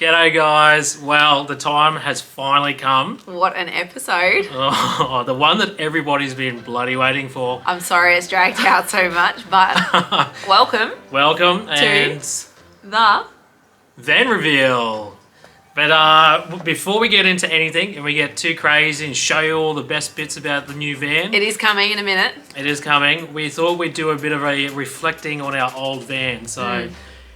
G'day guys, well the time has finally come. What an episode. Oh, the one that everybody's been bloody waiting for. I'm sorry it's dragged out so much, but welcome and the van reveal. But before we get into anything and we get too crazy and show you all the best bits about the new van. It is coming in a minute. It is coming. We thought we'd do a bit of a reflecting on our old van. So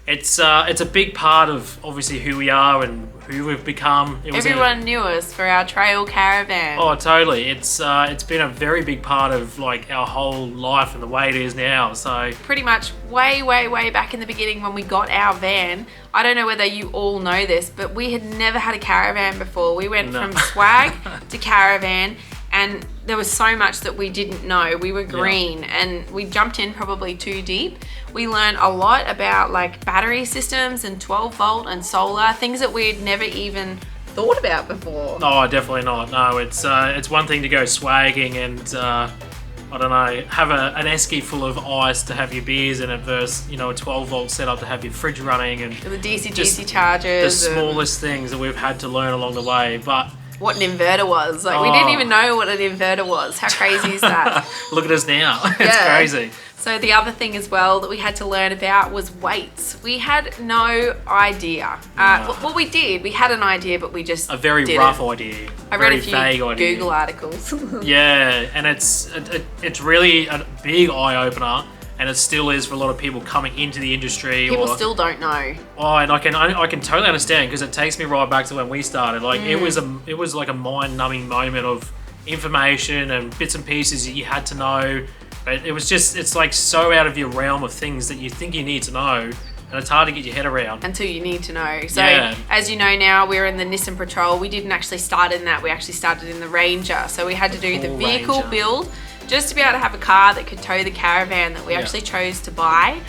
it's a big part of obviously who we are and who we've become. Everyone knew us for our trail caravan. Oh, totally. It's been a very big part of like our whole life and the way it is now. So pretty much way back in the beginning when we got our van, I don't know whether you all know this, but we had never had a caravan before. We went from swag to caravan, and there was so much that we didn't know. We were green and we jumped in probably too deep. We learned a lot about like battery systems and 12 volt and solar, things that we'd never even thought about before. Oh, definitely not. No, it's one thing to go swagging and I don't know, have an esky full of ice to have your beers in it versus, you know, a 12 volt setup to have your fridge running and the DC chargers. The smallest things that we've had to learn along the way, but what an inverter was. Like we didn't even know what an inverter was. How crazy is that? Look at us now. It's crazy. So the other thing as well that we had to learn about was weights. We had no idea. Well, we did. We had an idea, but we just a very rough idea. I read a few Google articles. Yeah, and it's really a big eye opener. And it still is for a lot of people coming into the industry. People still don't know. Oh, and I can totally understand because it takes me right back to when we started. Like it was like a mind-numbing moment of information and bits and pieces that you had to know. But it's like so out of your realm of things that you think you need to know, and it's hard to get your head around. Until you need to know. So as you know now, we're in the Nissan Patrol. We didn't actually start in that. We actually started in the Ranger. So we had to do the vehicle build just to be able to have a car that could tow the caravan that we actually chose to buy.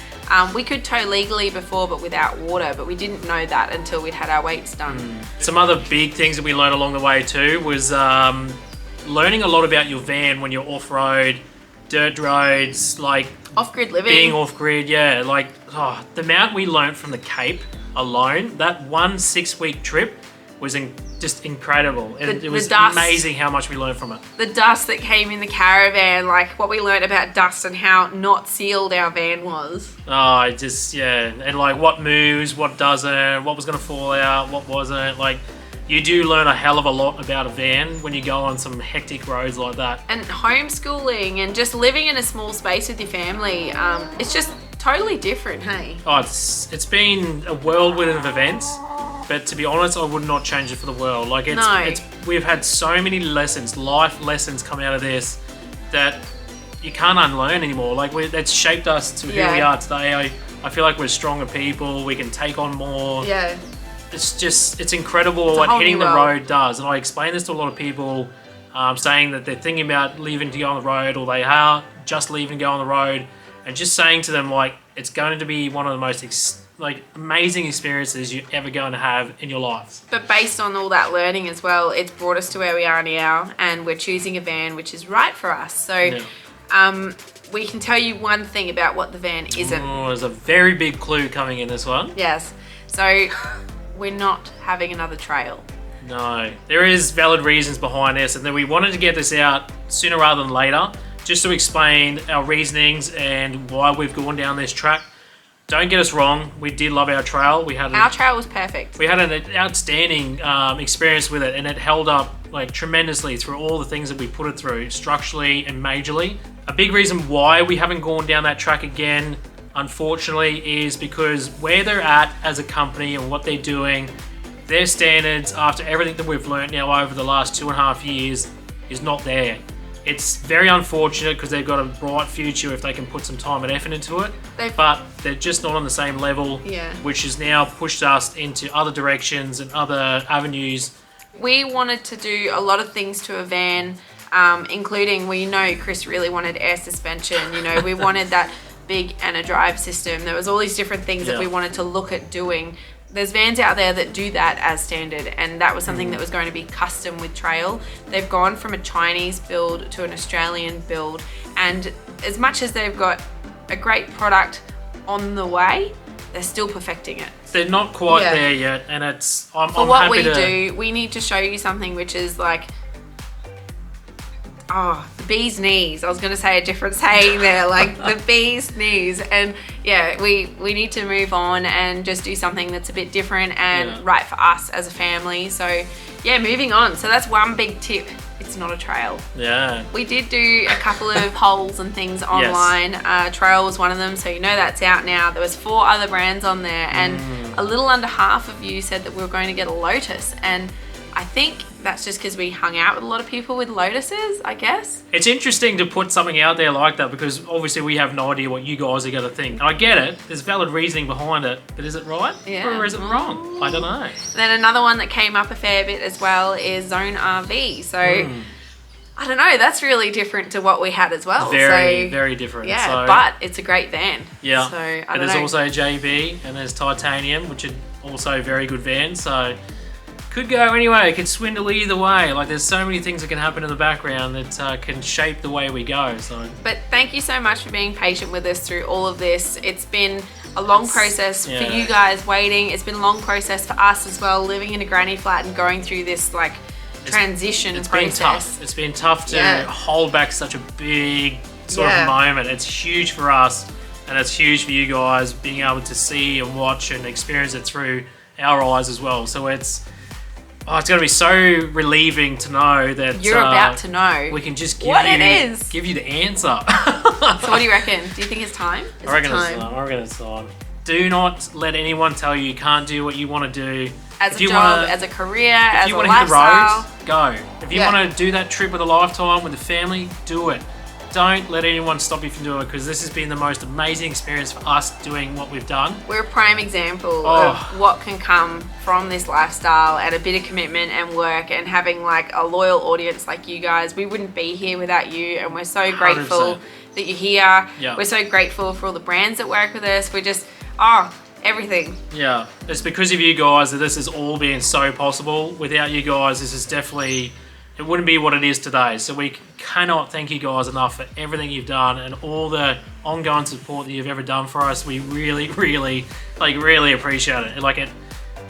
We could tow legally before, but without water, but we didn't know that until we'd had our weights done. Some other big things that we learned along the way too was learning a lot about your van when you're off-road, dirt roads, like off-grid living. Being off-grid, like the amount we learned from the Cape alone, that 1 6-week trip was just incredible. It was amazing how much we learned from it. The dust that came in the caravan, like what we learned about dust and how not sealed our van was. Oh, and like what moves, what doesn't, what was going to fall out, what wasn't. Like you do learn a hell of a lot about a van when you go on some hectic roads like that. And homeschooling and just living in a small space with your family, it's just totally different, hey? Oh, it's been a whirlwind of events. But to be honest, I would not change it for the world. Like we've had so many lessons, life lessons come out of this that you can't unlearn anymore. Like that's shaped us to who we are today. I feel like we're stronger people. We can take on more. Yeah. It's incredible what hitting the road does. And I explain this to a lot of people saying that they're thinking about leaving to go on the road or they are just leaving to go on the road. And just saying to them, like, it's going to be one of the most amazing experiences you're ever going to have in your life. But based on all that learning as well, it's brought us to where we are now, and we're choosing a van which is right for us. So we can tell you one thing about what the van isn't. Oh, there's a very big clue coming in this one. Yes. So we're not having another trail. No. There is valid reasons behind this, and then we wanted to get this out sooner rather than later, just to explain our reasonings and why we've gone down this track. Don't get us wrong, we did love our trail. Our trail was perfect. We had an outstanding experience with it, and it held up like tremendously through all the things that we put it through, structurally and majorly. A big reason why we haven't gone down that track again, unfortunately, is because where they're at as a company and what they're doing, their standards after everything that we've learned now over the last 2.5 years is not there. It's very unfortunate because they've got a bright future if they can put some time and effort into it, but they're just not on the same level, which has now pushed us into other directions and other avenues. We wanted to do a lot of things to a van, including, Chris really wanted air suspension, we wanted that big and drive system. There was all these different things that we wanted to look at doing. There's vans out there that do that as standard, and that was something that was going to be custom with trail. They've gone from a Chinese build to an Australian build, and as much as they've got a great product on the way, they're still perfecting it. They're not quite there yet, and it's I'm what happy we to do, we need to show you something which is like, the bee's knees. I was going to say a different saying there, like the bee's knees. And yeah, we need to move on and just do something that's a bit different and right for us as a family. So yeah, moving on. So that's one big tip. It's not a trail. Yeah. We did do a couple of polls and things online. Trail was one of them, so you know that's out now. There was 4 other brands on there, and a little under half of you said that we were going to get a Lotus. And I think that's just because we hung out with a lot of people with Lotuses, I guess. It's interesting to put something out there like that because obviously we have no idea what you guys are going to think. And I get it. There's valid reasoning behind it. But is it right? Yeah. Or is it wrong? I don't know. And then another one that came up a fair bit as well is Zone RV. So I don't know. That's really different to what we had as well. Very different. Yeah, so, but it's a great van. Yeah. So I don't and there's know. also JB and there's Titanium, which are also very good vans. So could go anyway. It could swindle either way. Like there's so many things that can happen in the background that can shape the way we go. So. But thank you so much for being patient with us through all of this. It's been a long process for you guys waiting. It's been a long process for us as well, living in a granny flat and going through this like transition process. Been tough. It's been tough to hold back such a big sort of moment. It's huge for us and it's huge for you guys being able to see and watch and experience it through our eyes as well. So it's going to be so relieving to know that you're about to know. We can just give you the answer. So what do you reckon? Do you think it's time? I reckon it's time. Do not let anyone tell you can't do what you want to do. As a job, as a career, as a lifestyle. If you want to hit the road, go. If you want to do that trip with a lifetime, with a family, do it. Don't let anyone stop you from doing it because this has been the most amazing experience for us doing what we've done. We're a prime example of what can come from this lifestyle and a bit of commitment and work and having like a loyal audience like you guys. We wouldn't be here without you, and we're so grateful 100%. That you're here. Yeah. We're so grateful for all the brands that work with us. We're just, everything. Yeah, it's because of you guys that this has all been so possible. Without you guys, this is definitely... It wouldn't be what it is today. So we cannot thank you guys enough for everything you've done and all the ongoing support that you've ever done for us. We really, really, really appreciate it.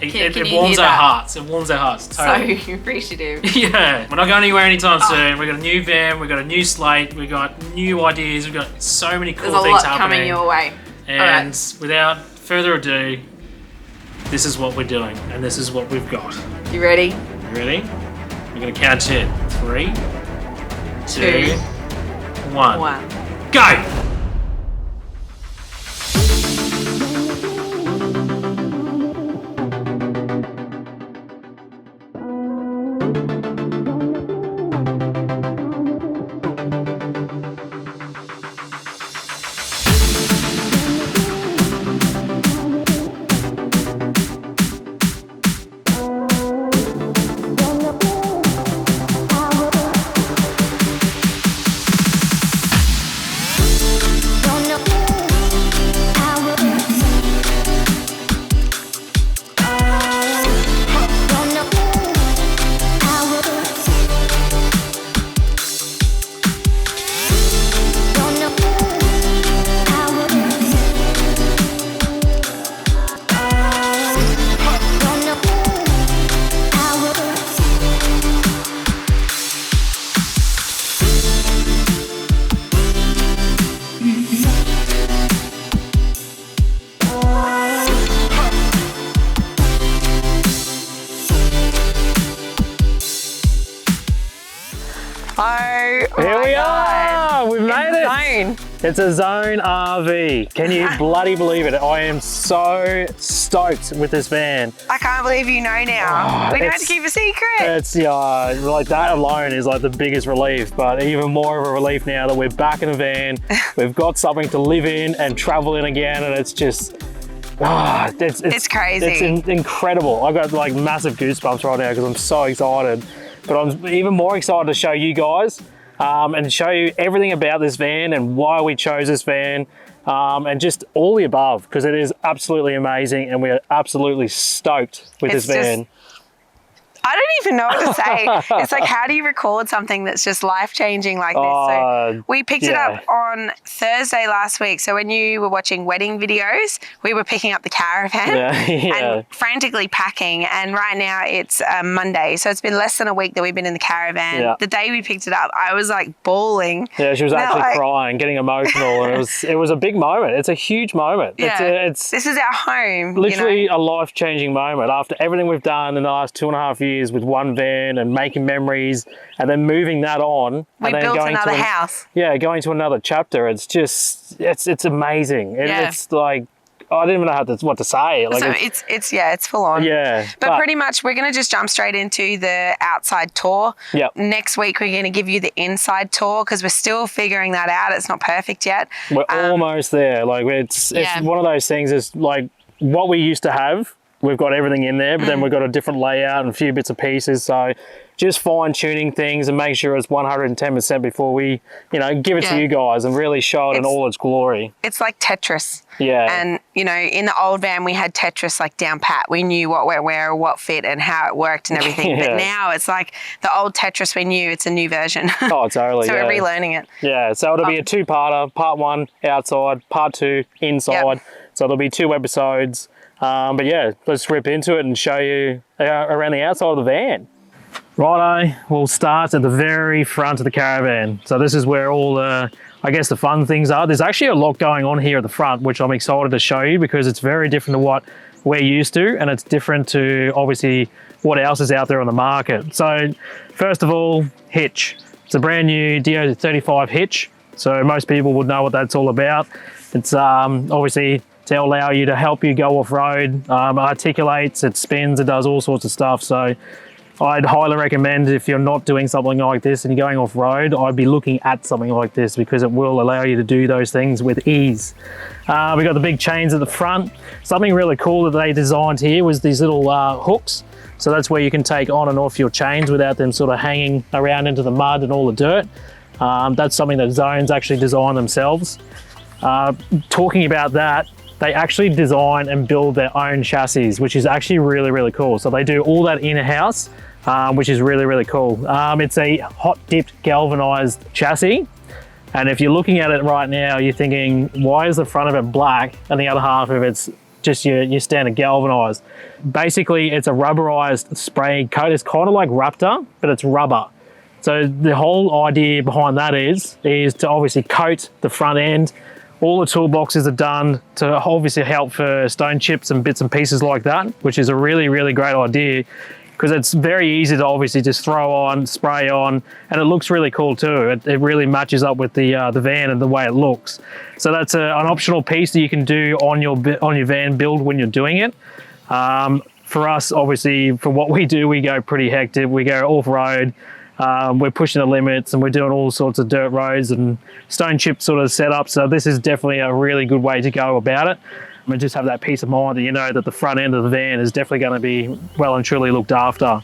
It warms our hearts. It warms our hearts. Totally. So appreciative. Yeah. We're not going anywhere anytime soon. We've got a new van. We've got a new slate. We've got new ideas. We've got so many cool things happening. There's a lot coming your way. And without further ado, this is what we're doing. And this is what we've got. You ready? You ready? We're going to count it. 3, 2, 1. Go! It's a Zone RV. Can you bloody believe it? I am so stoked with this van. I can't believe you know now. We don't have to keep a secret. It's like that alone is like the biggest relief, but even more of a relief now that we're back in a van. We've got something to live in and travel in again, and it's just, it's crazy. It's incredible. I got like massive goosebumps right now because I'm so excited, but I'm even more excited to show you guys and show you everything about this van and why we chose this van and just all the above, because it is absolutely amazing and we are absolutely stoked with this van. I don't even know what to say. It's like, how do you record something that's just life-changing like this? So we picked it up on Thursday last week. So when you were watching wedding videos, we were picking up the caravan and frantically packing. And right now it's Monday. So it's been less than a week that we've been in the caravan. Yeah. The day we picked it up, I was like bawling. Yeah, she was actually crying, getting emotional. And it was a big moment. It's a huge moment. Yeah. This is our home. Literally a life-changing moment after everything we've done in the last 2.5 years with one van and making memories and then moving that on. We built another house. Yeah, going to another chapter. It's just, it's amazing. It's like, I don't even know what to say. Like so it's full on. Yeah. But pretty much we're going to just jump straight into the outside tour. Yep. Next week we're going to give you the inside tour because we're still figuring that out. It's not perfect yet. We're almost there. Like it's one of those things is like what we used to have. We've got everything in there, but then we've got a different layout and a few bits and pieces. So just fine tuning things and make sure it's 110% before we, give it to you guys and really show it in all its glory. It's like Tetris. Yeah. And, in the old van, we had Tetris like down pat. We knew what went where, what fit and how it worked and everything. But now it's like the old Tetris we knew, it's a new version. Oh, totally. So we're relearning it. Yeah. So it'll be a two-parter, part 1 outside, part 2 inside. Yep. So there'll be 2 episodes. But yeah, let's rip into it and show you around the outside of the van. Righto, we'll start at the very front of the caravan. So this is where all the, the fun things are. There's actually a lot going on here at the front, which I'm excited to show you because it's very different to what we're used to, and it's different to obviously what else is out there on the market. So first of all, Hitch. It's a brand new DO35 Hitch. So most people would know what that's all about. It's obviously to allow you to help you go off-road, articulates, it spins, it does all sorts of stuff. So I'd highly recommend if you're not doing something like this and you're going off-road, I'd be looking at something like this because it will allow you to do those things with ease. We got the big chains at the front. Something really cool that they designed here was these little hooks. So that's where you can take on and off your chains without them sort of hanging around into the mud and all the dirt. That's something that Zone's actually designed themselves. Talking about that, they actually design and build their own chassis, which is actually really, really cool. So they do all that in-house, which is really, really cool. It's a hot-dipped galvanized chassis. And if you're looking at it right now, you're thinking, why is the front of it black and the other half of it's just your standard galvanized? Basically, it's a rubberized spray coat. It's kind of like Raptor, but it's rubber. So the whole idea behind that is to obviously coat the front end. All the toolboxes are done to obviously help for stone chips and bits and pieces like that, which is a really, really great idea because it's very easy to obviously just throw on, spray on, and it looks really cool too. It really matches up with the van and the way it looks. So that's an optional piece that you can do on your van build when you're doing it. For us, obviously, for what we do, we go pretty hectic. We go off-road. We're pushing the limits and we're doing all sorts of dirt roads and stone chip sort of setup. So this is definitely a really good way to go about it. And just have that peace of mind that you know that the front end of the van is definitely going to be well and truly looked after.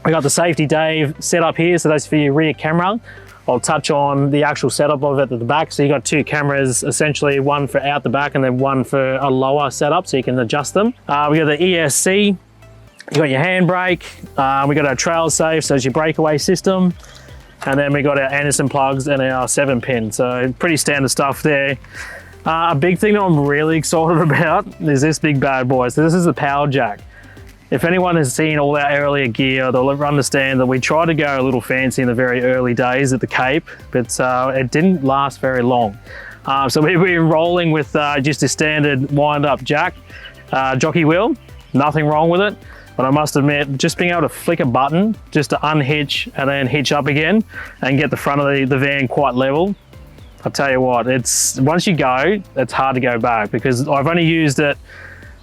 We got the Safety Dave set up here. So that's for your rear camera. I'll touch on the actual setup of it at the back. So you got 2 cameras, essentially one for out the back and then one for a lower setup so you can adjust them. We got the ESC. You got your handbrake, we got our trail safe, so it's your breakaway system, and then we got our Anderson plugs and our 7-pin, so pretty standard stuff there. A big thing that I'm really excited about is this big bad boy. So this is the power jack. If anyone has seen all our earlier gear, they'll understand that we tried to go a little fancy in the very early days at the Cape, but it didn't last very long. So we've been rolling with just a standard wind-up jack, jockey wheel, nothing wrong with it. But I must admit, just being able to flick a button just to unhitch and then hitch up again and get the front of the van quite level, I'll tell you what, once you go, it's hard to go back because I've only used it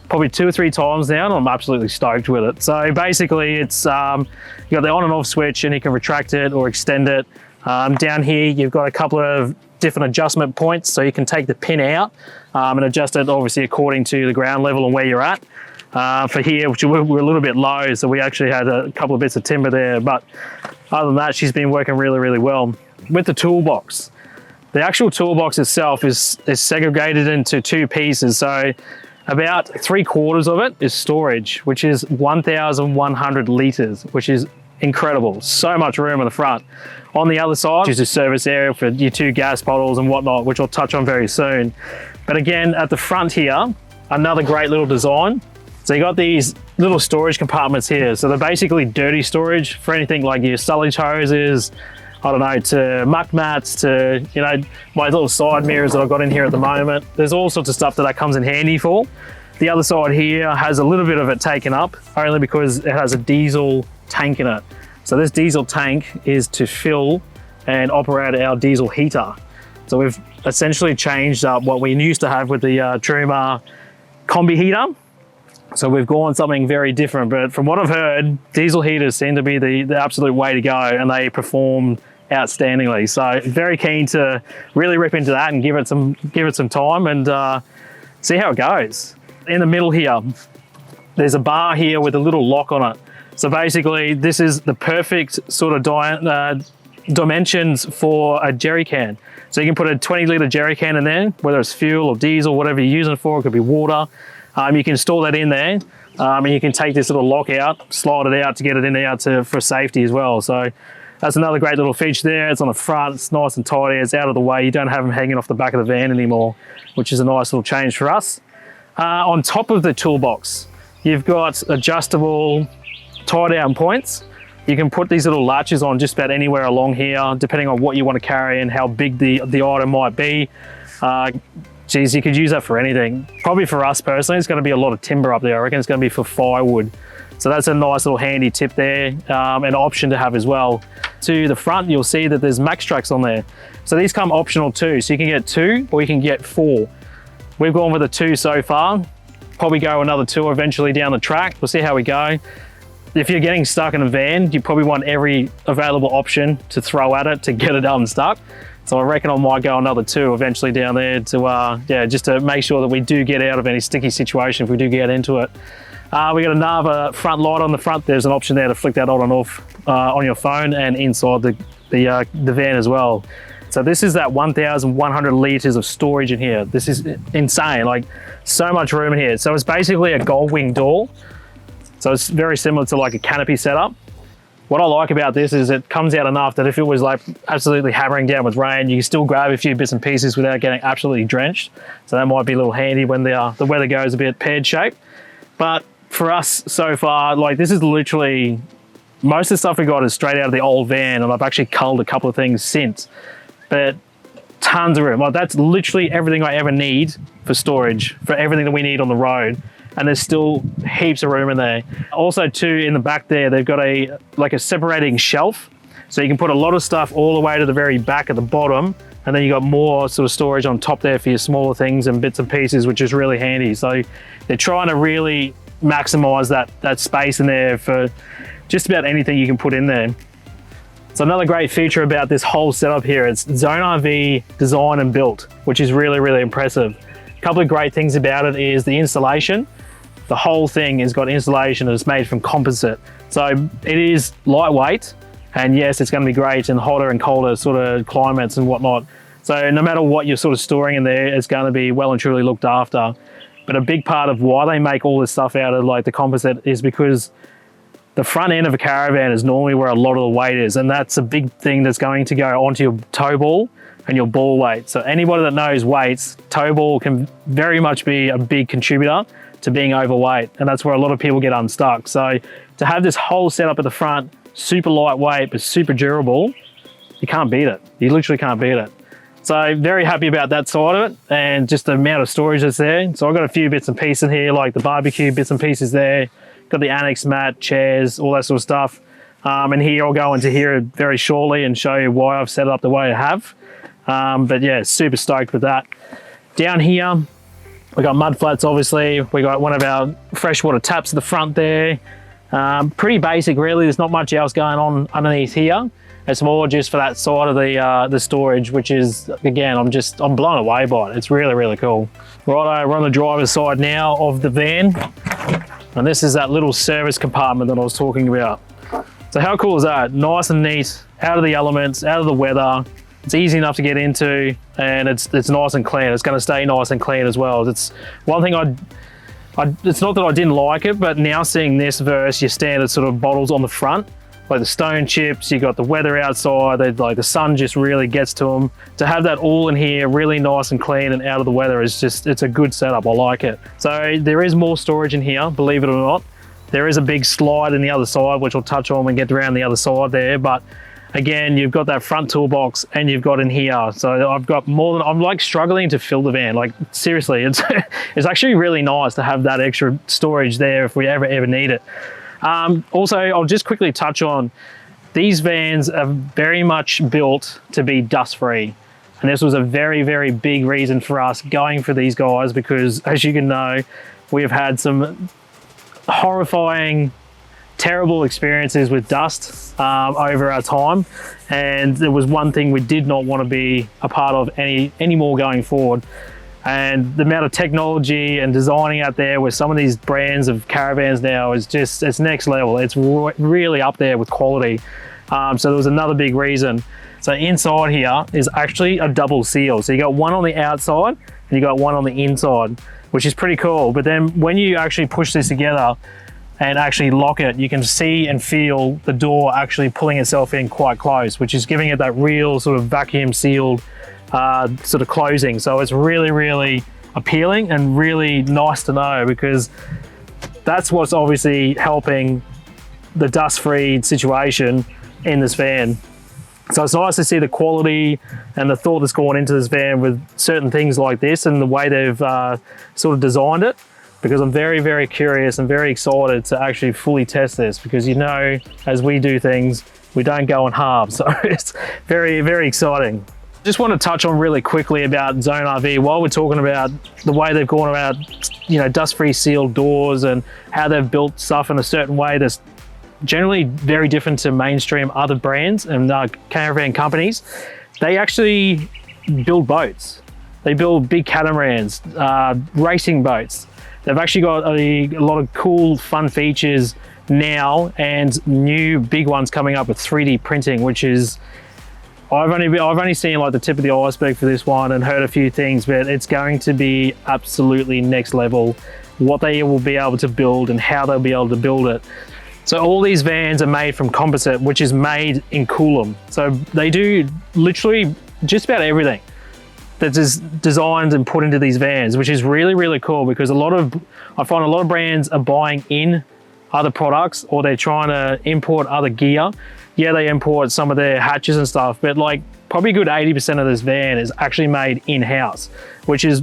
probably 2 or 3 times now and I'm absolutely stoked with it. So basically it's, you got the on and off switch and you can retract it or extend it. Down here, you've got a couple of different adjustment points so you can take the pin out and adjust it obviously according to the ground level and where you're at. For here, which we're a little bit low, so we actually had a couple of bits of timber there, but other than that, she's been working really, really well. With the toolbox, the actual toolbox itself is segregated into 2 pieces. So About 3/4 of it is storage, which is 1,100 litres, which is incredible. So much room on the front. On the other side is a service area for your 2 gas bottles and whatnot, which I'll touch on very soon. But again, at the front here, another great little design. So you got these little storage compartments here. So they're basically dirty storage for anything like your silage hoses, I don't know, to muck mats, to, you know, my little side mirrors that I've got in here at the moment. There's all sorts of stuff that comes in handy for. The other side here has a little bit of it taken up, only because it has a diesel tank in it. So this diesel tank is to fill and operate our diesel heater. So we've essentially changed up what we used to have with the Truma combi heater. So we've gone something very different, but from what I've heard, diesel heaters seem to be the absolute way to go, and they perform outstandingly. So very keen to really rip into that and give it some time and see how it goes. In the middle here, there's a bar here with a little lock on it. So basically, this is the perfect sort of dimensions for a jerry can. So you can put a 20-litre jerry can in there, whether it's fuel or diesel, whatever you're using it for. It could be water. You can store that in there, and you can take this little lock out, slide it out to get it in there for safety as well. So that's another great little feature there. It's on the front, it's nice and tidy, it's out of the way. You don't have them hanging off the back of the van anymore, which is a nice little change for us. On top of the toolbox, you've got adjustable tie-down points. You can put these little latches on just about anywhere along here, depending on what you want to carry and how big the item might be. Geez, you could use that for anything. Probably for us personally, it's going to be a lot of timber up there. I reckon it's going to be for firewood. So that's a nice little handy tip there, an option to have as well. To the front, you'll see that there's max tracks on there. So these come optional too. So you can get 2 or you can get 4. We've gone with a 2 so far. Probably go another 2 eventually down the track. We'll see how we go. If you're getting stuck in a van, you probably want every available option to throw at it to get it unstuck. So I reckon I might go another 2 eventually down there to, just to make sure that we do get out of any sticky situation if we do get into it. We got another front light on the front. There's an option there to flick that on and off on your phone and inside the van as well. So this is that 1,100 litres of storage in here. This is insane, like so much room in here. So it's basically a gold wing door. So it's very similar to like a canopy setup. What I like about this is it comes out enough that if it was like absolutely hammering down with rain, you can still grab a few bits and pieces without getting absolutely drenched. So that might be a little handy when the weather goes a bit pear-shaped. But for us so far, like this is literally, most of the stuff we got is straight out of the old van, and I've actually culled a couple of things since. But tons of room. Like that's literally everything I ever need for storage, for everything that we need on the road. And there's still heaps of room in there. Also too, in the back there, they've got a separating shelf. So you can put a lot of stuff all the way to the very back at the bottom. And then you got more sort of storage on top there for your smaller things and bits and pieces, which is really handy. So they're trying to really maximize that space in there for just about anything you can put in there. So another great feature about this whole setup here, it's Zone RV design and built, which is really, really impressive. A couple of great things about it is the installation. The whole thing has got insulation and it's made from composite. So it is lightweight, and yes, it's going to be great in hotter and colder sort of climates and whatnot. So no matter what you're sort of storing in there, it's going to be well and truly looked after. But a big part of why they make all this stuff out of like the composite is because the front end of a caravan is normally where a lot of the weight is, and that's a big thing that's going to go onto your tow ball and your ball weight. So anybody that knows weights, tow ball can very much be a big contributor to being overweight, and that's where a lot of people get unstuck. So to have this whole setup at the front, super lightweight but super durable, you can't beat it. You literally can't beat it. So very happy about that side of it, and just the amount of storage that's there. So I've got a few bits and pieces in here, like the barbecue bits and pieces there, got the annex mat, chairs, all that sort of stuff. And here I'll go into here very shortly and show you why I've set it up the way I have. But yeah, super stoked with that. Down here, we got mud flats, obviously. We got one of our freshwater taps at the front there. Pretty basic, really. There's not much else going on underneath here. It's more just for that side of the storage, which is, again, I'm blown away by it. It's really, really cool. Righto, we're on the driver's side now of the van. And this is that little service compartment that I was talking about. So how cool is that? Nice and neat, out of the elements, out of the weather. It's easy enough to get into, and it's nice and clean. It's going to stay nice and clean as well. It's one thing It's not that I didn't like it, but now seeing this versus your standard sort of bottles on the front, like the stone chips, you got the weather outside, like the sun just really gets to them. To have that all in here, really nice and clean and out of the weather is just, it's a good setup. I like it. So there is more storage in here, believe it or not. There is a big slide in the other side, which we'll touch on when we get around the other side there. But again, you've got that front toolbox and you've got in here. So I've got more than, I'm like struggling to fill the van. Like seriously, it's actually really nice to have that extra storage there if we ever need it. Also, I'll just quickly touch on, these vans are very much built to be dust free. And this was a very, very big reason for us going for these guys, because as you can know, we have had some horrifying, terrible experiences with dust over our time, and there was one thing we did not want to be a part of anymore going forward. And the amount of technology and designing out there with some of these brands of caravans now is just, it's next level. It's really up there with quality. So there was another big reason. So inside here is actually a double seal. So you got one on the outside and you got one on the inside, which is pretty cool. But then when you actually push this together and actually lock it, you can see and feel the door actually pulling itself in quite close, which is giving it that real sort of vacuum sealed sort of closing. So it's really, really appealing and really nice to know, because that's what's obviously helping the dust-free situation in this van. So it's nice to see the quality and the thought that's gone into this van with certain things like this and the way they've sort of designed it, because I'm very, very curious and very excited to actually fully test this, because you know, as we do things, we don't go in halves. So it's very, very exciting. Just want to touch on really quickly about Zone RV while we're talking about the way they've gone about, you know, dust-free sealed doors and how they've built stuff in a certain way that's generally very different to mainstream other brands and caravan companies. They actually build boats. They build big catamarans, racing boats. They've actually got a lot of cool, fun features now, and new big ones coming up with 3D printing, which is, I've only seen like the tip of the iceberg for this one and heard a few things, but it's going to be absolutely next level what they will be able to build and how they'll be able to build it. So all these vans are made from composite, which is made in Coolum. So they do literally just about everything that is designed and put into these vans, which is really, really cool, because I find a lot of brands are buying in other products, or they're trying to import other gear. Yeah, they import some of their hatches and stuff, but like probably a good 80% of this van is actually made in-house, which is,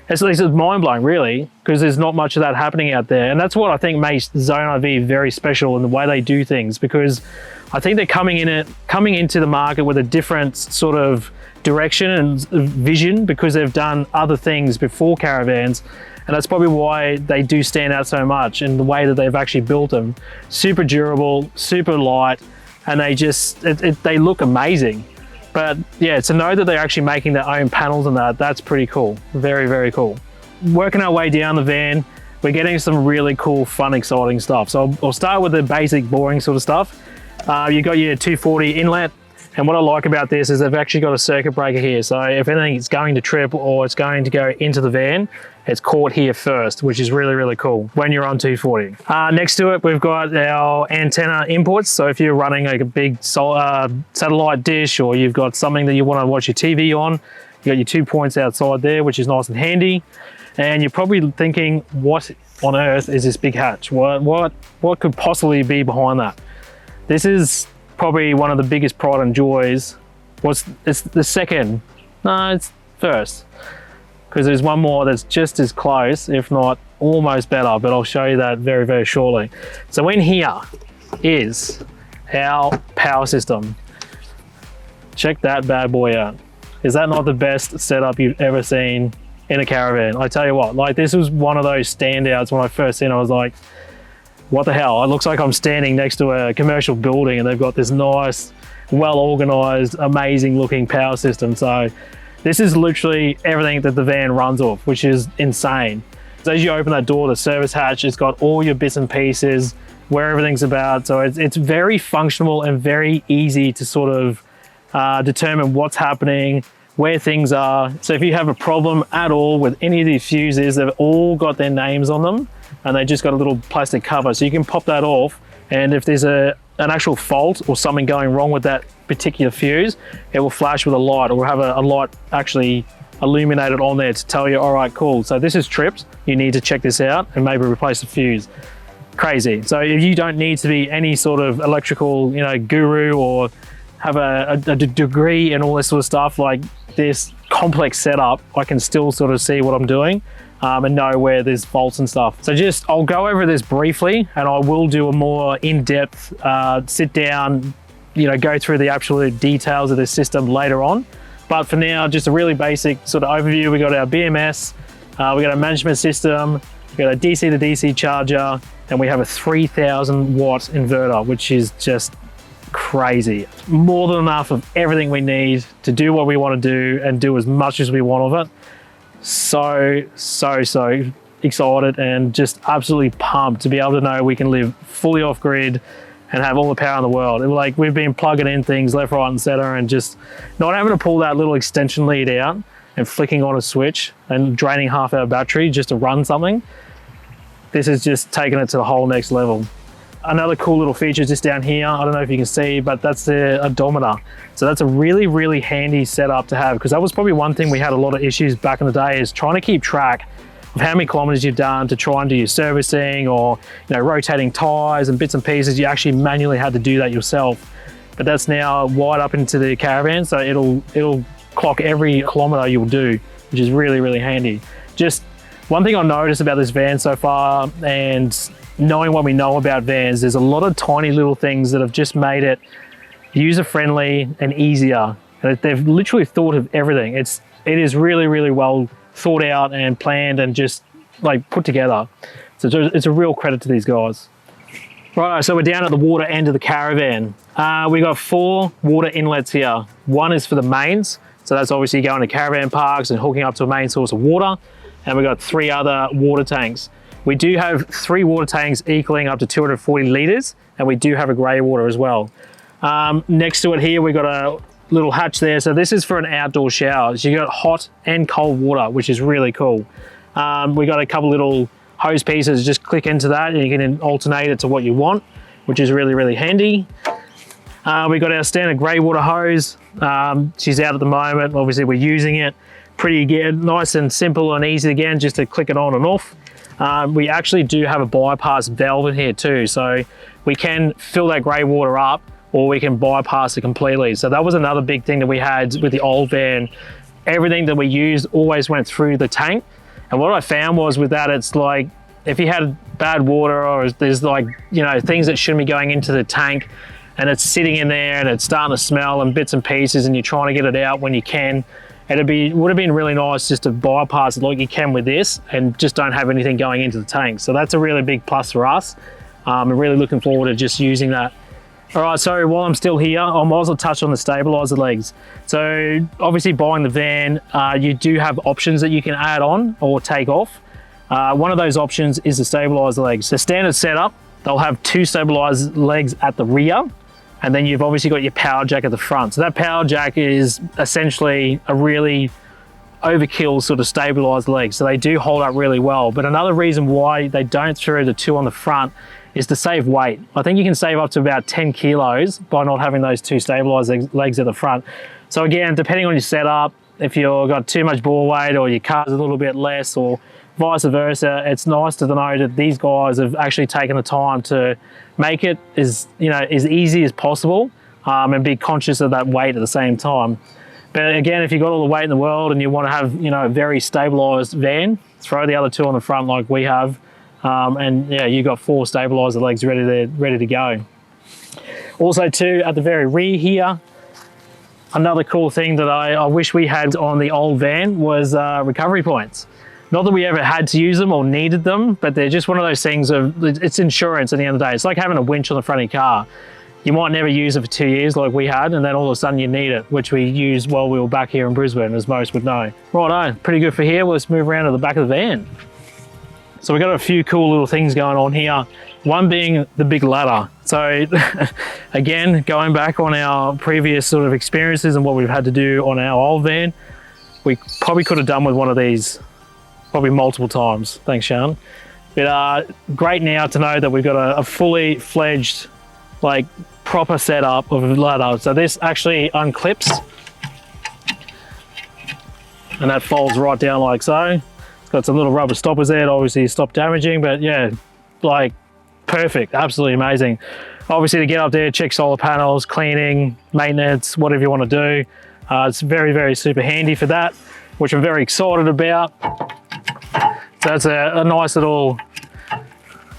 at least it's mind-blowing really, because there's not much of that happening out there. And that's what I think makes Zone RV very special in the way they do things, because I think they're coming into the market with a different sort of direction and vision, because they've done other things before caravans. And that's probably why they do stand out so much in the way that they've actually built them. Super durable, super light, and they look amazing. But yeah, to know that they're actually making their own panels and that's pretty cool. Very, very cool. Working our way down the van, we're getting some really cool, fun, exciting stuff. So I'll start with the basic, boring sort of stuff. You got your 240 inlet. And what I like about this is they've actually got a circuit breaker here. So if anything is going to trip or it's going to go into the van, it's caught here first, which is really, really cool when you're on 240. Next to it, we've got our antenna inputs. So if you're running like a big satellite dish, or you've got something that you want to watch your TV on, you got your 2 points outside there, which is nice and handy. And you're probably thinking, what on earth is this big hatch? What could possibly be behind that? This is probably one of the biggest pride and joys. It's the second, no, it's first, because there's one more that's just as close, if not almost better, but I'll show you that very, very shortly. So in here is our power system. Check that bad boy out. Is that not the best setup you've ever seen in a caravan? I tell you what, like, this was one of those standouts when I first seen it. I was like, what the hell? It looks like I'm standing next to a commercial building and they've got this nice, well-organized, amazing looking power system. So this is literally everything that the van runs off, which is insane. So as you open that door, the service hatch, it's got all your bits and pieces, where everything's about. So it's very functional and very easy to sort of determine what's happening, where things are. So if you have a problem at all with any of these fuses, they've all got their names on them, and they just got a little plastic cover. So you can pop that off, and if there's an actual fault or something going wrong with that particular fuse, it will flash with a light, or have a light actually illuminated on there to tell you, all right, cool, so this is tripped, you need to check this out and maybe replace the fuse. Crazy. So if you don't need to be any sort of electrical, you know, guru, or have a degree in all this sort of stuff, like this complex setup, I can still sort of see what I'm doing and know where there's faults and stuff. So I'll go over this briefly, and I will do a more in-depth sit down, you know, go through the absolute details of this system later on. But for now, just a really basic sort of overview. We got our BMS, we got a management system, we got a DC to DC charger, and we have a 3000 watt inverter, which is just crazy. More than enough of everything we need to do what we want to do and do as much as we want of it. So excited and just absolutely pumped to be able to know we can live fully off grid and have all the power in the world. Like, we've been plugging in things left, right, and center, and just not having to pull that little extension lead out and flicking on a switch and draining half our battery just to run something. This is just taking it to the whole next level. Another cool little feature just down here, I don't know if you can see, but that's the odometer. So that's a really, really handy setup to have, because that was probably one thing we had a lot of issues back in the day, is trying to keep track of how many kilometers you've done to try and do your servicing, or, you know, rotating tires and bits and pieces. You actually manually had to do that yourself. But that's now wired up into the Caravan, so it'll clock every kilometer you'll do, which is really, really handy. Just one thing I noticed about this van so far, and knowing what we know about vans, there's a lot of tiny little things that have just made it user-friendly and easier. And they've literally thought of everything. It is really, really well thought out and planned and just like put together. So it's a real credit to these guys. Right, so we're down at the water end of the Caravan. We got 4 water inlets here. One is for the mains, so that's obviously going to caravan parks and hooking up to a main source of water. And we got 3 other water tanks. We do have 3 water tanks equaling up to 240 litres, and we do have a grey water as well. Next to it here, we got a little hatch there. So this is for an outdoor shower. So you got hot and cold water, which is really cool. We got a couple little hose pieces, just click into that and you can alternate it to what you want, which is really, really handy. We got our standard grey water hose. She's out at the moment. Obviously we're using it. Pretty good, nice and simple and easy again, just to click it on and off. We actually do have a bypass valve in here too. So we can fill that grey water up, or we can bypass it completely. So that was another big thing that we had with the old van. Everything that we used always went through the tank. And what I found was with that, it's like, if you had bad water, or there's like, you know, things that shouldn't be going into the tank, and it's sitting in there and it's starting to smell and bits and pieces, and you're trying to get it out when you can, would have been really nice just to bypass it like you can with this, and just don't have anything going into the tank. So that's a really big plus for us. I'm really looking forward to just using that. All right, so while I'm still here, I might as well touch on the stabilizer legs. So obviously buying the van, you do have options that you can add on or take off. One of those options is the stabilizer legs. The standard setup, they'll have 2 stabilizer legs at the rear, and then you've obviously got your power jack at the front. So that power jack is essentially a really overkill sort of stabilized leg. So they do hold up really well. But another reason why they don't throw the 2 on the front is to save weight. I think you can save up to about 10 kilos by not having those 2 stabilized legs at the front. So again, depending on your setup, if you've got too much ball weight or your car's a little bit less, or vice versa, it's nice to know that these guys have actually taken the time to make it as easy as possible, and be conscious of that weight at the same time. But again, if you've got all the weight in the world and you want to have, you know, a very stabilized van, throw the other 2 on the front like we have. And yeah, you got 4 stabilizer legs ready to go. Also too, at the very rear here, another cool thing that I wish we had on the old van was recovery points. Not that we ever had to use them or needed them, but they're just one of those things of, it's insurance at the end of the day. It's like having a winch on the front of your car. You might never use it for 2 years like we had, and then all of a sudden you need it, which we used while we were back here in Brisbane, as most would know. Righto, pretty good for here. Let's move around to the back of the van. So we've got a few cool little things going on here. One being the big ladder. So again, going back on our previous sort of experiences and what we've had to do on our old van, we probably could have done with one of these probably multiple times. Thanks, Jaune. But great now to know that we've got a fully fledged, like proper setup of a ladder. So this actually unclips and that folds right down like so. It's got some little rubber stoppers there to obviously stop damaging, but yeah, like perfect, absolutely amazing. Obviously to get up there, check solar panels, cleaning, maintenance, whatever you want to do. It's very, very super handy for that, which I'm very excited about. So that's a nice little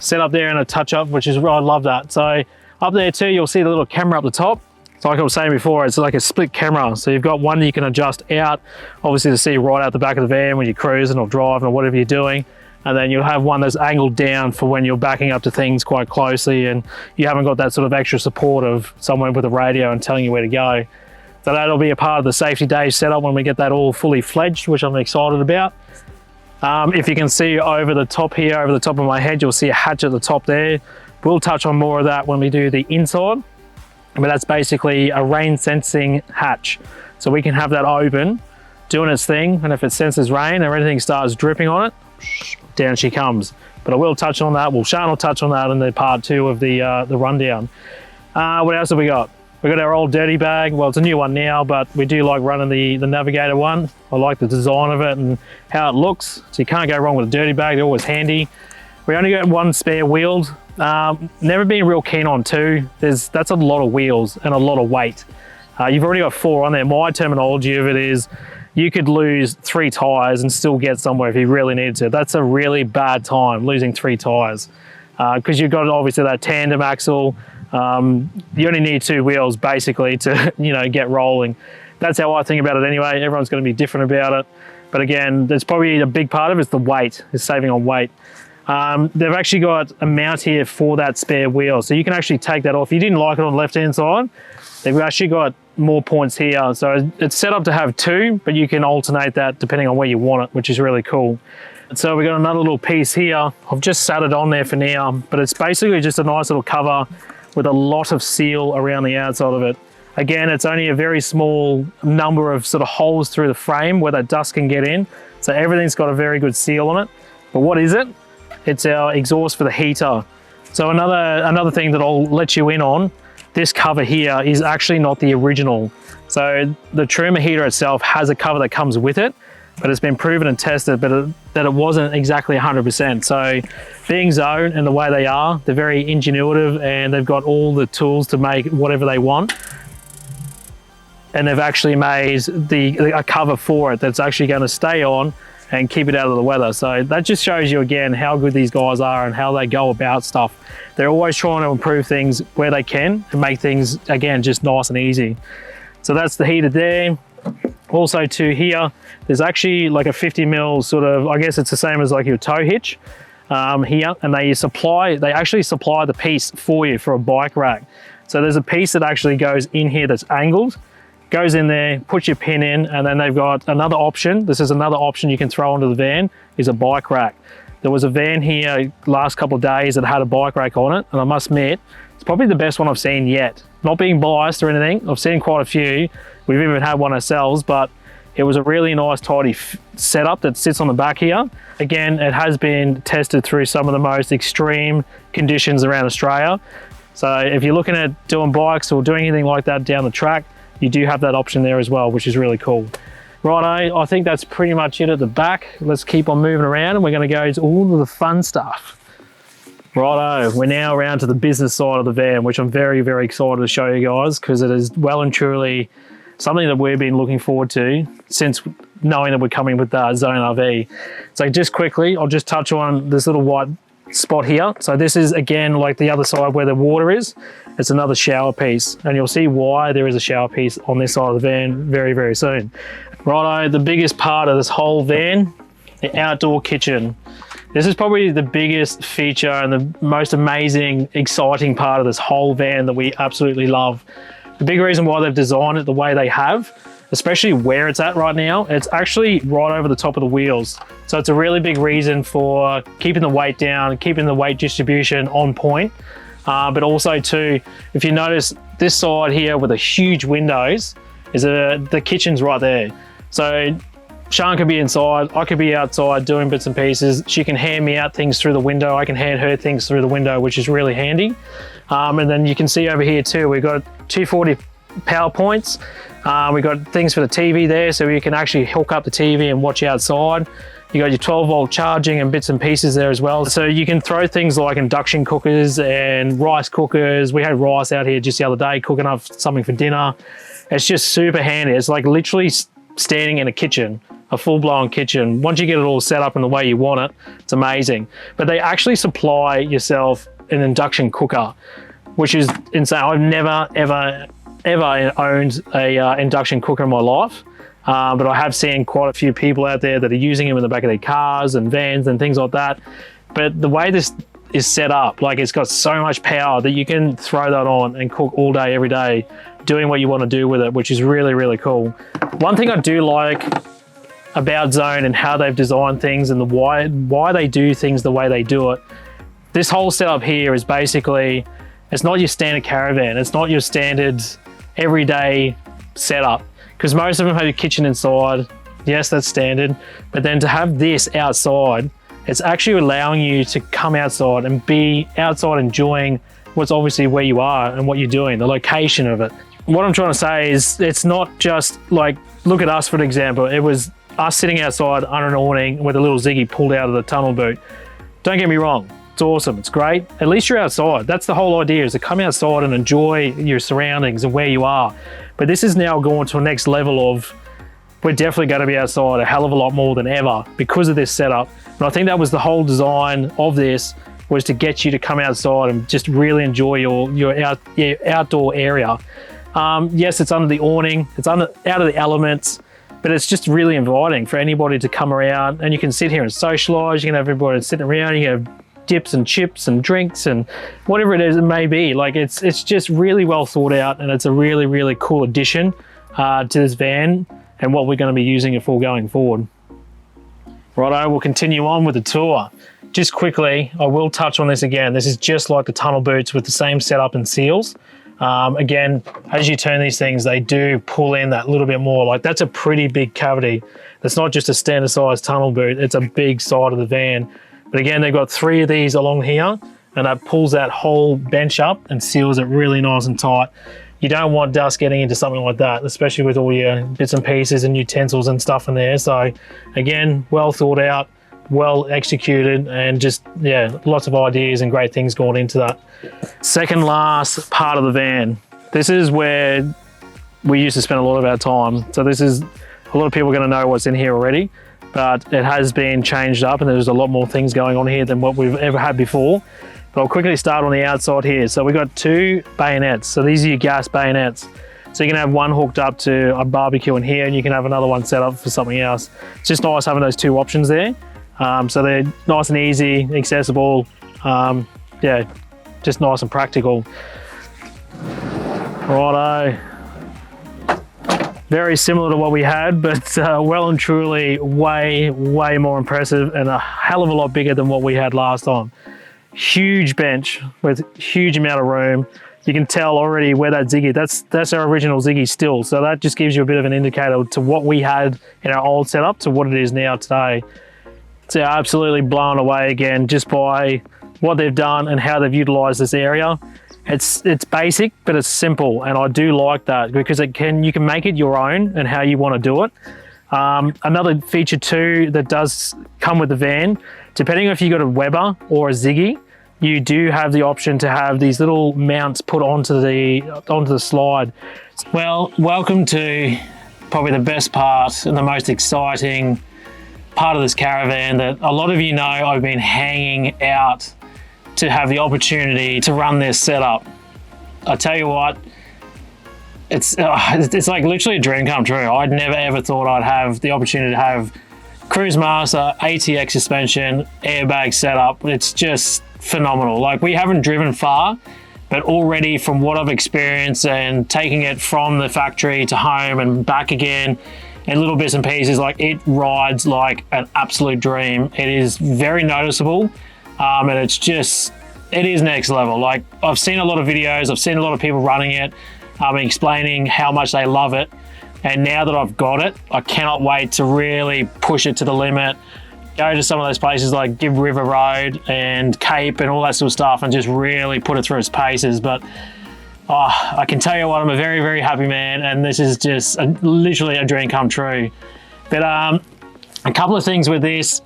setup there and a touch up, which is, I love that. So up there too, you'll see the little camera up the top. So like I was saying before, it's like a split camera. So you've got one that you can adjust out, obviously to see right out the back of the van when you're cruising or driving or whatever you're doing. And then you'll have one that's angled down for when you're backing up to things quite closely and you haven't got that sort of extra support of someone with a radio and telling you where to go. So that'll be a part of the safety day setup when we get that all fully fledged, which I'm excited about. If you can see over the top here, over the top of my head, you'll see a hatch at the top there. We'll touch on more of that when we do the inside, but that's basically a rain sensing hatch. So we can have that open, doing its thing, and if it senses rain or anything starts dripping on it, down she comes. But I will touch on that. Well, Jaune will touch on that in the part 2 of the rundown. What else have we got? We've got our old dirty bag. Well, it's a new one now, but we do like running the Navigator one. I like the design of it and how it looks. So you can't go wrong with a dirty bag. They're always handy. We only got one spare wheel. Never been real keen on 2. That's a lot of wheels and a lot of weight. You've already got 4 on there. My terminology of it is you could lose 3 tyres and still get somewhere if you really needed to. That's a really bad time, losing 3 tyres. Because you've got obviously that tandem axle. You only need 2 wheels basically to, get rolling. That's how I think about it anyway. Everyone's going to be different about it. But again, there's probably a big part of it is the weight, is saving on weight. They've actually got a mount here for that spare wheel. So you can actually take that off. If you didn't like it on the left-hand side, they've actually got more points here. So it's set up to have 2, but you can alternate that depending on where you want it, which is really cool. So we got another little piece here. I've just sat it on there for now, but it's basically just a nice little cover with a lot of seal around the outside of it. Again, it's only a very small number of sort of holes through the frame where that dust can get in. So everything's got a very good seal on it. But what is it? It's our exhaust for the heater. So another thing that I'll let you in on, this cover here is actually not the original. So the Truma heater itself has a cover that comes with it, but it's been proven and tested that it wasn't exactly 100%. So being Jaune and the way they are, they're very ingenuitive and they've got all the tools to make whatever they want. And they've actually made a cover for it that's actually going to stay on and keep it out of the weather. So that just shows you again how good these guys are and how they go about stuff. They're always trying to improve things where they can and make things, again, just nice and easy. So that's the heater there. Also to here, there's actually like a 50 mil sort of, I guess it's the same as like your tow hitch here, and they actually supply the piece for you for a bike rack. So there's a piece that actually goes in here that's angled, goes in there, puts your pin in, and then they've got another option. This is another option you can throw onto the van, is a bike rack. There was a van here last couple of days that had a bike rack on it, and I must admit, it's probably the best one I've seen yet. Not being biased or anything, I've seen quite a few. We've even had one ourselves, but it was a really nice tidy setup that sits on the back here. Again, it has been tested through some of the most extreme conditions around Australia. So if you're looking at doing bikes or doing anything like that down the track, you do have that option there as well, which is really cool. Righto, I think that's pretty much it at the back. Let's keep on moving around and we're going to go to all of the fun stuff. Righto, we're now around to the business side of the van, which I'm very, very excited to show you guys because it is well and truly something that we've been looking forward to since knowing that we're coming with Jaune RV. So just quickly, I'll just touch on this little white spot here. So this is again like the other side where the water is. It's another shower piece, and you'll see why there is a shower piece on this side of the van very, very soon. Righto, the biggest part of this whole van, the outdoor kitchen. This is probably the biggest feature and the most amazing, exciting part of this whole van that we absolutely love. The big reason why they've designed it the way they have, especially where it's at right now, it's actually right over the top of the wheels. So it's a really big reason for keeping the weight down, keeping the weight distribution on point. But also too, if you notice this side here with the huge windows, is the kitchen's right there. So Sean could be inside, I could be outside doing bits and pieces. She can hand me out things through the window. I can hand her things through the window, which is really handy. And then you can see over here too, we've got 240 power points. We've got things for the TV there, so you can actually hook up the TV and watch outside. You got your 12-volt charging and bits and pieces there as well. So you can throw things like induction cookers and rice cookers. We had rice out here just the other day, cooking up something for dinner. It's just super handy. It's like literally standing in a kitchen, a full-blown kitchen. Once you get it all set up in the way you want it, it's amazing. But they actually supply yourself an induction cooker, which is insane. I've never, ever owned a induction cooker in my life. But I have seen quite a few people out there that are using them in the back of their cars and vans and things like that. But the way this is set up, like it's got so much power that you can throw that on and cook all day, every day, doing what you want to do with it, which is really, really cool. One thing I do like about Zone and how they've designed things and why they do things the way they do it, this whole setup here is basically, it's not your standard caravan. It's not your standard everyday setup. Because most of them have a kitchen inside. Yes, that's standard. But then to have this outside, it's actually allowing you to come outside and be outside enjoying what's obviously where you are and what you're doing, the location of it. What I'm trying to say is it's not just like, look at us for an example. It was us sitting outside under an awning with a little Ziggy pulled out of the tunnel boot. Don't get me wrong. It's awesome. It's great. At least you're outside. That's the whole idea, is to come outside and enjoy your surroundings and where you are. But this is now going to a next level of, we're definitely going to be outside a hell of a lot more than ever because of this setup. And I think that was the whole design of this, was to get you to come outside and just really enjoy your outdoor area. Yes, it's under the awning, it's out of the elements, but it's just really inviting for anybody to come around, and you can sit here and socialize. You can have everybody sitting around, you can have dips and chips and drinks and whatever it is it may be. Like it's just really well thought out, and it's a really, really cool addition to this van and what we're going to be using it for going forward. Righto, we'll continue on with the tour. Just quickly, I will touch on this again. This is just like the tunnel boots with the same setup and seals. Again, as you turn these things, they do pull in that little bit more. Like that's a pretty big cavity. That's not just a standard size tunnel boot. It's a big side of the van. But again, they've got 3 of these along here, and that pulls that whole bench up and seals it really nice and tight. You don't want dust getting into something like that, especially with all your bits and pieces and utensils and stuff in there. So again, well thought out, well executed, and just, yeah, lots of ideas and great things going into that. Second last part of the van. This is where we used to spend a lot of our time. So this is, a lot of people are going to know what's in here already, but it has been changed up and there's a lot more things going on here than what we've ever had before. But I'll quickly start on the outside here. So we've got 2 bayonets. So these are your gas bayonets. So you can have one hooked up to a barbecue in here, and you can have another one set up for something else. It's just nice having those 2 options there. So they're nice and easy, accessible. Yeah, just nice and practical. Righto. Very similar to what we had, but well and truly way more impressive and a hell of a lot bigger than what we had last time. Huge bench with huge amount of room. You can tell already where that Ziggy, that's our original Ziggy still. So that just gives you a bit of an indicator to what we had in our old setup to what it is now today. So absolutely blown away again just by what they've done and how they've utilized this area. It's basic, but it's simple, and I do like that because you can make it your own and how you want to do it. Another feature too that does come with the van, depending on if you got a Weber or a Ziggy, you do have the option to have these little mounts put onto the slide. Well, welcome to probably the best part and the most exciting part of this caravan that a lot of you know I've been hanging out to have the opportunity to run this setup. I tell you what, it's like literally a dream come true. I'd never ever thought I'd have the opportunity to have Cruise Master, ATX suspension, airbag setup. It's just phenomenal. Like, we haven't driven far, but already from what I've experienced and taking it from the factory to home and back again and little bits and pieces, like, it rides like an absolute dream. It is very noticeable. And it's just it is next level. Like, I've seen a lot of videos, I've seen a lot of people running it, explaining how much they love it. And now that I've got it, I cannot wait to really push it to the limit. Go to some of those places like Give River Road and Cape and all that sort of stuff and just really put it through its paces. But I can tell you what, I'm a very, very happy man, and this is just literally a dream come true. But a couple of things with this.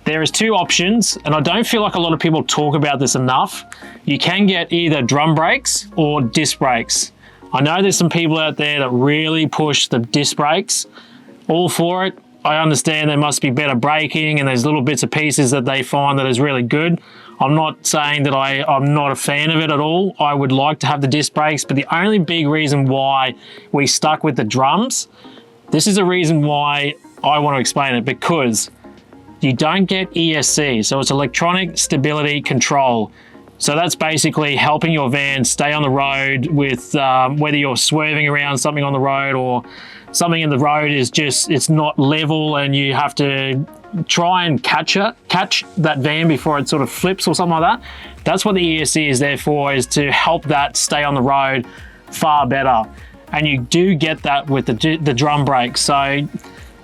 There is 2 options, and I don't feel like a lot of people talk about this enough. You can get either drum brakes or disc brakes. I know there's some people out there that really push the disc brakes. All for it. I understand there must be better braking and there's little bits and pieces that they find that is really good. I'm not saying that I'm not a fan of it at all. I would like to have the disc brakes, but the only big reason why we stuck with the drums, this is a reason why I want to explain it, because you don't get ESC, so it's electronic stability control. So that's basically helping your van stay on the road with whether you're swerving around something on the road or something in the road is just, it's not level and you have to try and catch that van before it sort of flips or something like that. That's what the ESC is there for, is to help that stay on the road far better. And you do get that with the drum brakes. So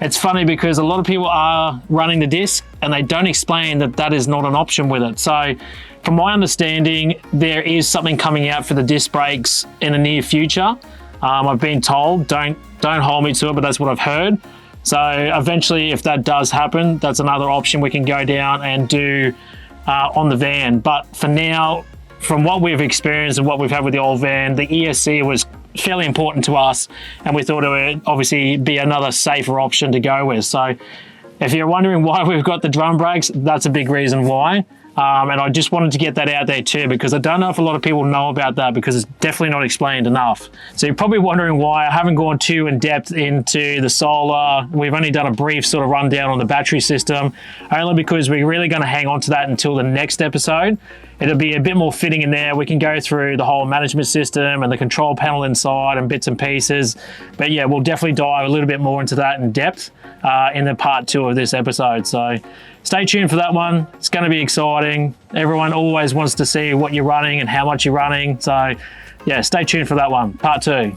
it's funny because a lot of people are running the disc and they don't explain that that is not an option with it. So from my understanding, there is something coming out for the disc brakes in the near future. I've been told, don't hold me to it, but that's what I've heard. So eventually, if that does happen, that's another option we can go down and do on the van. But for now, from what we've experienced and what we've had with the old van, the ESC was fairly important to us, and we thought it would obviously be another safer option to go with. So if you're wondering why we've got the drum brakes, that's a big reason why. And I just wanted to get that out there too, because I don't know if a lot of people know about that, because it's definitely not explained enough. So you're probably wondering why I haven't gone too in depth into the solar. We've only done a brief sort of rundown on the battery system, only because we're really going to hang on to that until the next episode. It'll be a bit more fitting in there. We can go through the whole management system and the control panel inside and bits and pieces. But yeah, we'll definitely dive a little bit more into that in depth in the part 2 of this episode. So stay tuned for that one. It's going to be exciting. Everyone always wants to see what you're running and how much you're running. So yeah, stay tuned for that one, part 2.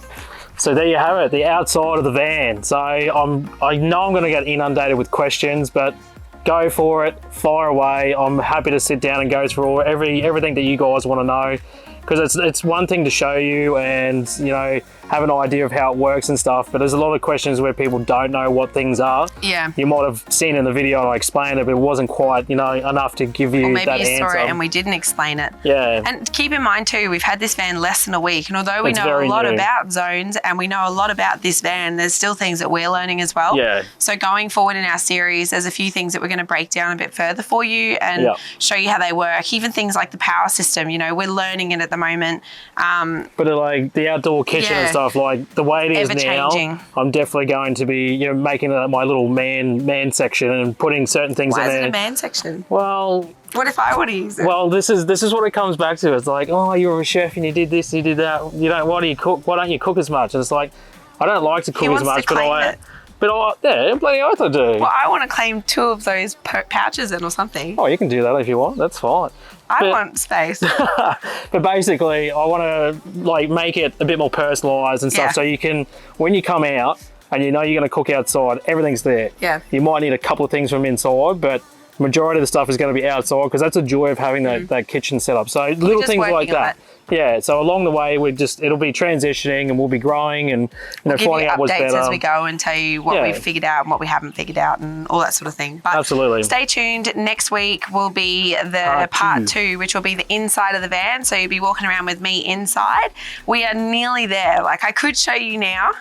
So there you have it, the outside of the van. So I know I'm going to get inundated with questions, but go for it, fire away. I'm happy to sit down and go through everything that you guys want to know, because it's one thing to show you and, you know, have an idea of how it works and stuff, but there's a lot of questions where people don't know what things are. Yeah. You might have seen in the video and I explained it, but it wasn't quite, you know, enough to give you that answer. Or maybe you saw it and we didn't explain it. Yeah. And keep in mind too, we've had this van less than a week, and although we know a lot about zones and we know a lot about this van, there's still things that we're learning as well. Yeah. So going forward in our series, there's a few things that we're going to break down a bit further for you and show you how they work. Even things like the power system, you know, we're learning it at the moment. But like the outdoor kitchen and stuff, like the way it is now, I'm definitely going to be, you know, making it my little man section and putting certain things in there. Why is it a man section? Well, what if I want to use it? Well, this is what it comes back to. It's like, oh, you're a chef and you did this, you did that. You know, why do you cook? Why don't you cook as much? And it's like, I don't like to cook as much, yeah, bloody oath I do. Well, I want to claim 2 of those pouches in or something. Oh, you can do that if you want. That's fine. I want space. But basically, I want to like make it a bit more personalised and stuff, so you can, when you come out and you know you're going to cook outside, everything's there. Yeah. You might need a couple of things from inside, but majority of the stuff is going to be outside, because that's a joy of having that kitchen set up. So little things like that. Yeah, so along the way, it'll be transitioning and we'll be growing and finding out what's better. We'll give you updates as we go and tell you what we've figured out and what we haven't figured out and all that sort of thing. But absolutely. Stay tuned. Next week will be the part 2, which will be the inside of the van. So you'll be walking around with me inside. We are nearly there. Like, I could show you now.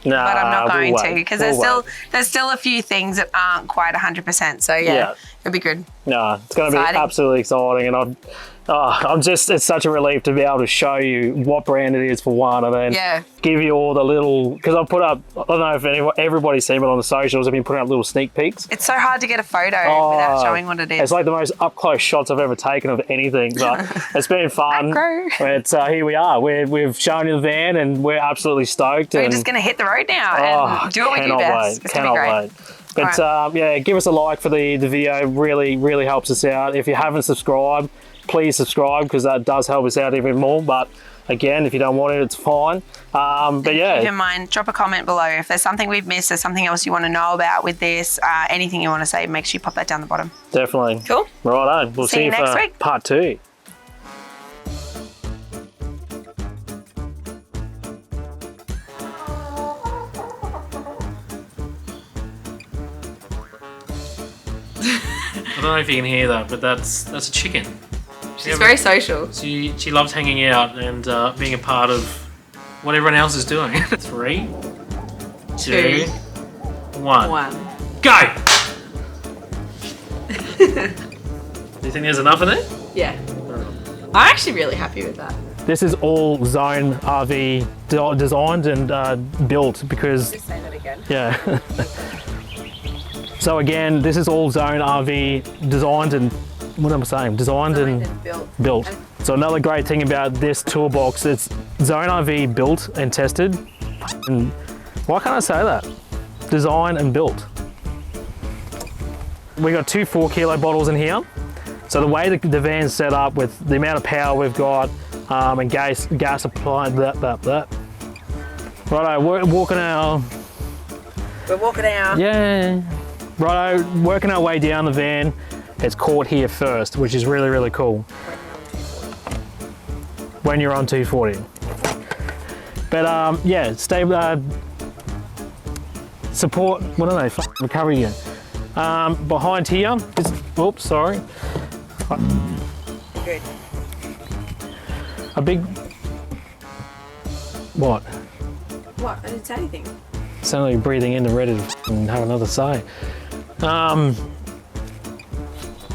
But I'm not going to, because there's still a few things that aren't quite 100%. So yeah, it'll be good. No, it's going to be absolutely exciting, and it's such a relief to be able to show you what brand it is for one, and then give you all the little, because I've put up, I don't know if everybody's seen it on the socials, I've been putting up little sneak peeks. It's so hard to get a photo without showing what it is. It's like the most up close shots I've ever taken of anything, but it's been fun. It's here we are. We've shown you the van and we're absolutely stoked. We're just going to hit the road now and do what we do best. It's going to be great. But yeah, give us a like for the video. Really, really helps us out. If you haven't subscribed, please subscribe because that does help us out even more. But again, if you don't want it, it's fine. But yeah. Keep in mind, drop a comment below. If there's something we've missed, there's something else you want to know about with this, anything you want to say, make sure you pop that down the bottom. Definitely. Cool. Right on. We'll see you next for week. part 2. I don't know if you can hear that, but that's a chicken. She's very social. She loves hanging out and being a part of what everyone else is doing. 3, 2, 1. Go! Do you think there's enough in it? Yeah. I'm actually really happy with that. This is all Zone RV designed and built because... Just say that again. Yeah. So again, this is all Zone RV designed and, what am I saying? Designed and built. So another great thing about this toolbox, it's Zone RV built and tested. And why can't I say that? Designed and built. We got 2 4-kilo bottles in here. So the way the van's set up with the amount of power we've got and gas supply, that. Righto, we're walking our... We're walking out. Yeah. Righto, working our way down the van. It's caught here first, which is really, really cool. When you're on 240. But yeah, stay support, what are they? Recovery again. Behind here, oops, sorry. Good. A big, what? What? I didn't say anything. Sound like you're breathing in and ready to have another say.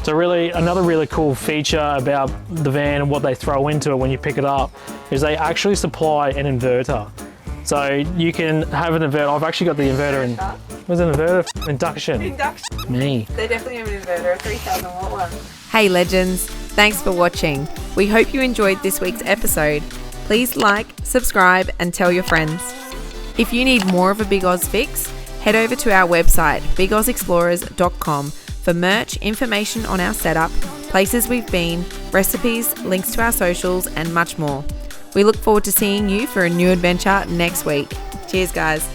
So really, another really cool feature about the van and what they throw into it when you pick it up is they actually supply an inverter. So you can have an inverter. I've actually got the inverter in. Where's an inverter? Induction. Induction. Me. They definitely have an inverter, a 3,000 watt one. Hey legends, thanks for watching. We hope you enjoyed this week's episode. Please like, subscribe and tell your friends. If you need more of a Big Oz fix, head over to our website bigozexplorers.com for merch, information on our setup, places we've been, recipes, links to our socials and much more. We look forward to seeing you for a new adventure next week. Cheers guys.